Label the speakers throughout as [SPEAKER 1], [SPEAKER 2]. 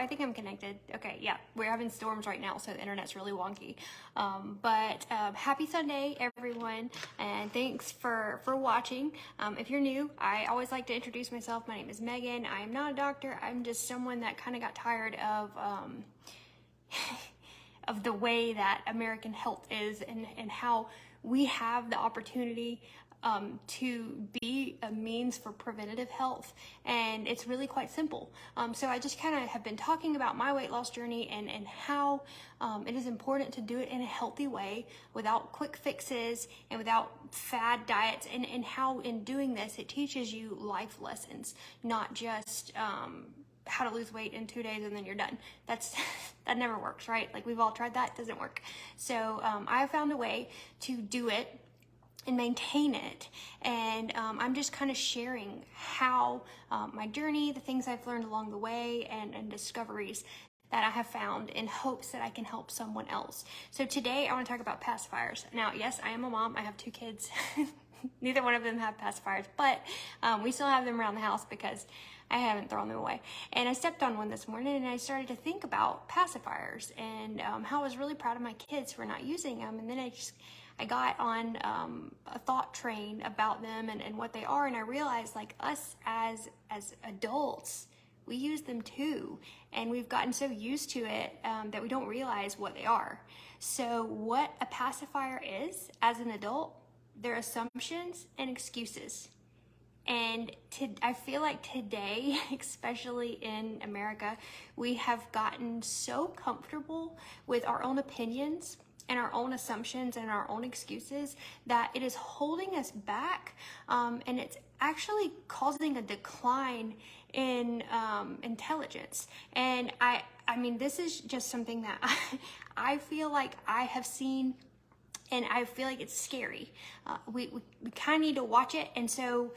[SPEAKER 1] I think I'm connected. Okay, yeah, we're having storms right now, so the internet's really wonky. But happy Sunday, everyone, and thanks for watching. If you're new, I always like to introduce myself. My name is Megan. I am not a doctor. I'm just someone that kind of got tired of of the way that American health is, and how we have the opportunity to be a means for preventative health, and it's really quite simple. So I just kind of have been talking about my weight loss journey and how it is important to do it in a healthy way without quick fixes and without fad diets, and how in doing this it teaches you life lessons, not just how to lose weight in 2 days and then you're done. That never works, right? Like, we've all tried that, it doesn't work. So I found a way to do it and maintain it, and I'm just kind of sharing how my journey, the things I've learned along the way, and discoveries that I have found in hopes that I can help someone else. So today I want to talk about pacifiers. Now, yes, I am a mom. I have 2 kids. Neither one of them have pacifiers, but we still have them around the house because I haven't thrown them away. And I stepped on one this morning, and I started to think about pacifiers and how I was really proud of my kids for not using them. And then I got on a thought train about them and what they are, and I realized, like, us as adults, we use them too, and we've gotten so used to it that we don't realize what they are. So what a pacifier is as an adult, they're assumptions and excuses. And I feel like today, especially in America, we have gotten so comfortable with our own opinions and our own assumptions and our own excuses that it is holding us back, and it's actually causing a decline in intelligence. And I mean, this is just something that I feel like I have seen, and I feel like it's scary. We kind of need to watch it, and so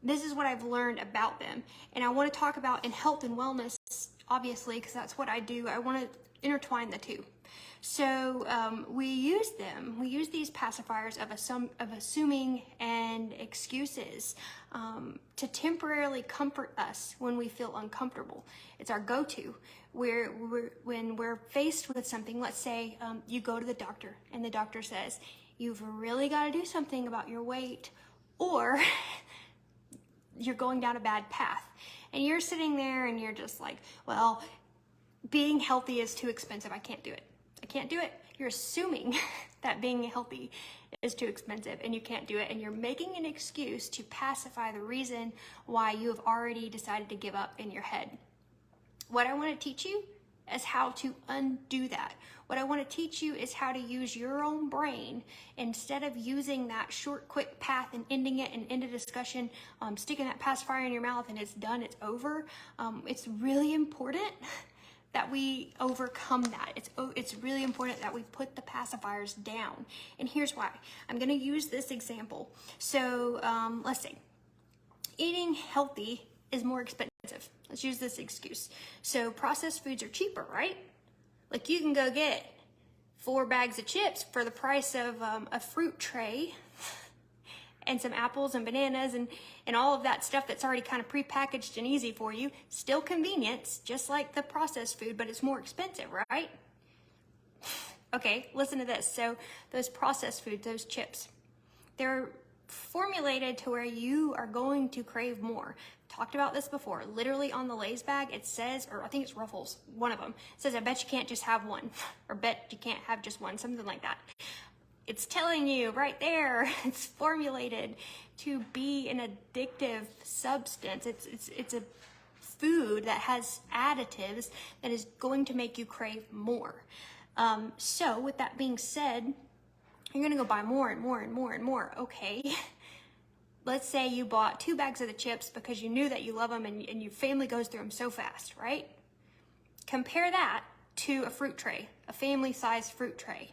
[SPEAKER 1] this is what I've learned about them. And I want to talk about in health and wellness, obviously, because that's what I do. I want to intertwine the two. So we use them. We use these pacifiers of assuming and excuses to temporarily comfort us when we feel uncomfortable. It's our go-to. When we're faced with something, let's say you go to the doctor and the doctor says, you've really got to do something about your weight, or you're going down a bad path. And you're sitting there and you're just like, well, being healthy is too expensive. I can't do it. I can't do it. You're assuming that being healthy is too expensive and you can't do it. And you're making an excuse to pacify the reason why you have already decided to give up in your head. What I want to teach you is how to undo that. What I want to teach you is how to use your own brain instead of using that short, quick path and ending it and end a discussion, sticking that pacifier in your mouth and it's done, it's over. It's really important that we overcome that. It's really important that we put the pacifiers down. And here's why. I'm going to use this example. So let's say eating healthy is more expensive. Let's use this excuse. So processed foods are cheaper, right? Like, you can go get 4 bags of chips for the price of a fruit tray and some apples and bananas and all of that stuff that's already kind of prepackaged and easy for you. Still convenience, just like the processed food, but it's more expensive, right? Okay, listen to this. So those processed foods, those chips, they're formulated to where you are going to crave more. Talked about this before. Literally on the Lay's bag, it says, or I think it's Ruffles, one of them, it says, I bet you can't just have one, or bet you can't have just one, something like that. It's telling you right there, it's formulated to be an addictive substance. It's a food that has additives that is going to make you crave more. So with that being said, you're gonna go buy more and more and more and more. Okay, let's say you bought 2 bags of the chips because you knew that you love them and your family goes through them so fast, right? Compare that to a fruit tray, a family-sized fruit tray.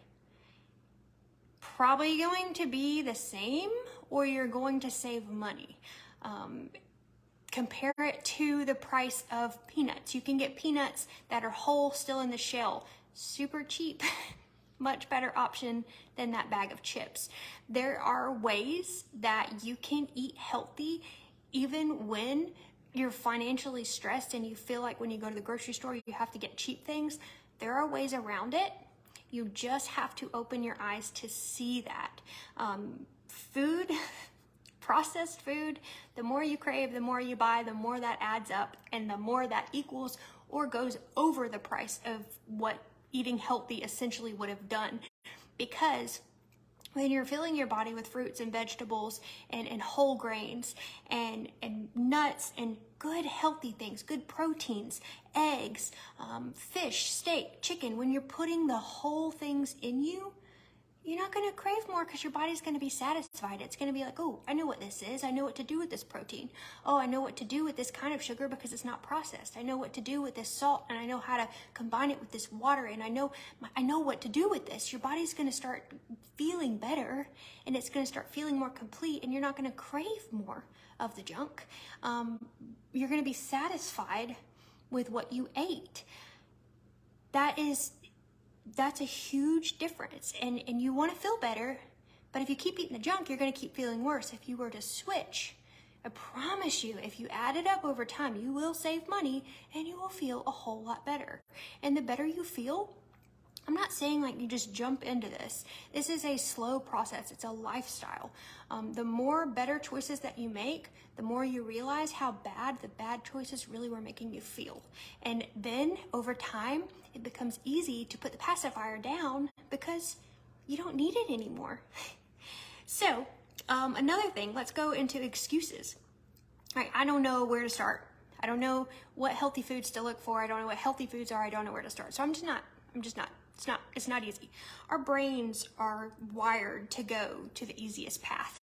[SPEAKER 1] Probably going to be the same, or you're going to save money. Compare it to the price of peanuts. You can get peanuts that are whole, still in the shell, super cheap. Much better option than that bag of chips. There are ways that you can eat healthy even when you're financially stressed and you feel like when you go to the grocery store, you have to get cheap things, there are ways around it. You just have to open your eyes to see that. Food, processed food, the more you crave, the more you buy, the more that adds up, and the more that equals or goes over the price of what eating healthy essentially would have done. Because when you're filling your body with fruits and vegetables and whole grains and nuts and good healthy things, good proteins, eggs, fish, steak, chicken, when you're putting the whole things in you, you're not going to crave more because your body's going to be satisfied. It's going to be like, oh, I know what this is. I know what to do with this protein. Oh, I know what to do with this kind of sugar because it's not processed. I know what to do with this salt, and I know how to combine it with this water, and I know what to do with this. Your body's going to start feeling better, and it's going to start feeling more complete, and you're not going to crave more of the junk. You're going to be satisfied with what you ate. That's a huge difference, and you want to feel better, but if you keep eating the junk, you're going to keep feeling worse. If you were to switch, I promise you, if you add it up over time, you will save money and you will feel a whole lot better. And the better you feel, I'm not saying like you just jump into this. This is a slow process. It's a lifestyle. The more better choices that you make, the more you realize how bad the bad choices really were making you feel. And then over time, it becomes easy to put the pacifier down because you don't need it anymore. So another thing, let's go into excuses. All right, I don't know where to start. I don't know what healthy foods to look for. I don't know what healthy foods are. I don't know where to start. So I'm just not. It's not easy. Our brains are wired to go to the easiest path.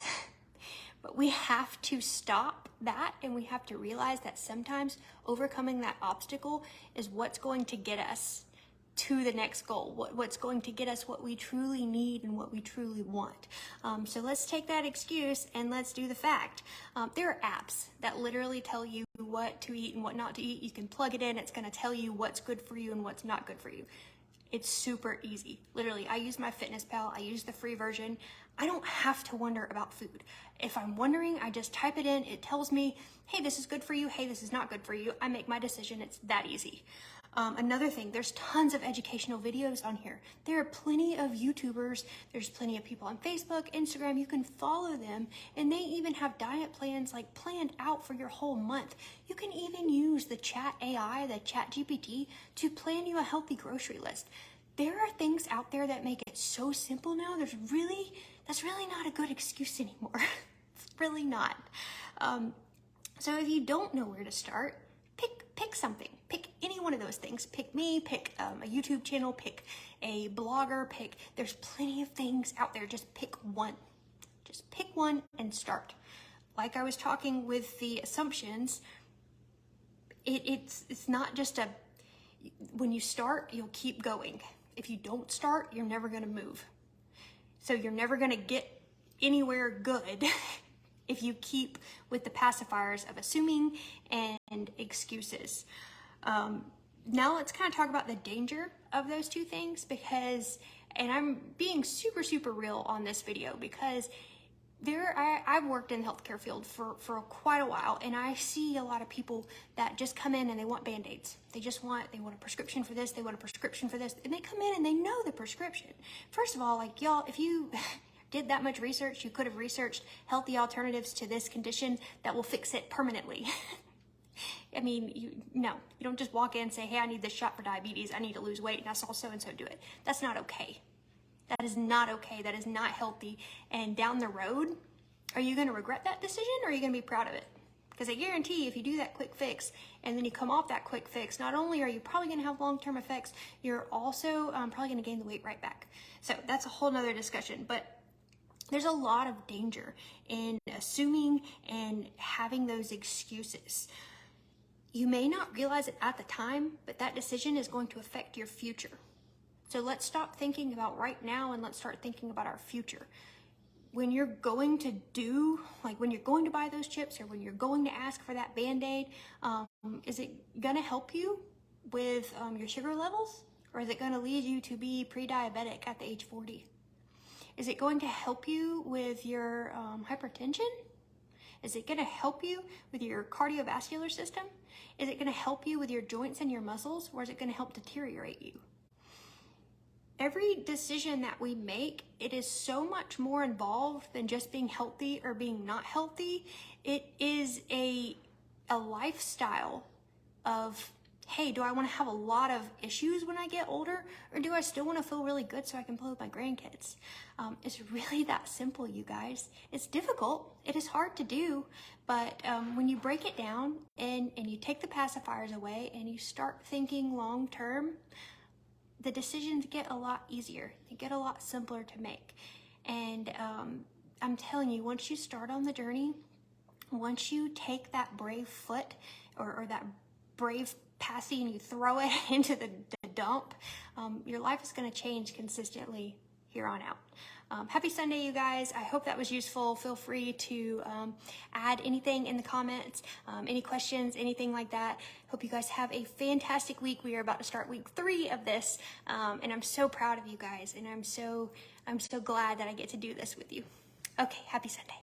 [SPEAKER 1] But we have to stop that, and we have to realize that sometimes overcoming that obstacle is what's going to get us to the next goal, what's going to get us what we truly need and what we truly want. So let's take that excuse and let's do the fact. There are apps that literally tell you what to eat and what not to eat. You can plug it in. It's going to tell you what's good for you and what's not good for you. It's super easy. Literally, I use MyFitnessPal. I use the free version. I don't have to wonder about food. If I'm wondering, I just type it in. It tells me, hey, this is good for you. Hey, this is not good for you. I make my decision. It's that easy. Another thing, there's tons of educational videos on here. There are plenty of YouTubers. There's plenty of people on Facebook, Instagram. You can follow them, and they even have diet plans like planned out for your whole month. You can even use the chat AI, the chat GPT, to plan you a healthy grocery list. There are things out there that make it so simple now. That's really not a good excuse anymore. It's really not. So if you don't know where to start, pick something. Pick any one of those things. Pick me, pick a YouTube channel, pick a blogger, there's plenty of things out there. Just pick one. Just pick one and start. Like I was talking with the assumptions, it's not just when you start, you'll keep going. If you don't start, you're never gonna move. So you're never gonna get anywhere good if you keep with the pacifiers of assuming and excuses. Now let's kind of talk about the danger of those two things, and I'm being super, super real on this video because I've worked in the healthcare field for quite a while, and I see a lot of people that just come in and they want Band-Aids. They want a prescription for this, they want a prescription for this, and they come in and they know the prescription. First of all, like y'all, if you did that much research, you could have researched healthy alternatives to this condition that will fix it permanently. I mean, you don't just walk in and say, hey, I need this shot for diabetes. I need to lose weight, and I saw so-and-so do it. That's not okay. That is not okay. That is not healthy. And down the road, are you going to regret that decision, or are you going to be proud of it? Because I guarantee if you do that quick fix and then you come off that quick fix, not only are you probably going to have long-term effects, you're also probably going to gain the weight right back. So that's a whole nother discussion. But there's a lot of danger in assuming and having those excuses. You may not realize it at the time, but that decision is going to affect your future. So let's stop thinking about right now and let's start thinking about our future. When you're going to when you're going to buy those chips or when you're going to ask for that Band-Aid, is it going to help you with your sugar levels? Or is it going to lead you to be pre-diabetic at the age 40? Is it going to help you with your hypertension? Is it going to help you with your cardiovascular system? Is it going to help you with your joints and your muscles, or is it going to help deteriorate you? Every decision that we make, it is so much more involved than just being healthy or being not healthy. It is a lifestyle of, hey, do I want to have a lot of issues when I get older, or do I still want to feel really good so I can play with my grandkids? It's really that simple, you guys. It's difficult. It is hard to do, but when you break it down and you take the pacifiers away and you start thinking long term, the decisions get a lot easier. They get a lot simpler to make. And I'm telling you, once you start on the journey, once you take that brave foot or that brave passy and you throw it into the dump, your life is going to change consistently here on out. Happy Sunday, you guys. I hope that was useful. Feel free to add anything in the comments, any questions, anything like that. Hope you guys have a fantastic week. We are about to start week 3 of this, and I'm so proud of you guys, and I'm so glad that I get to do this with you. Okay, happy Sunday.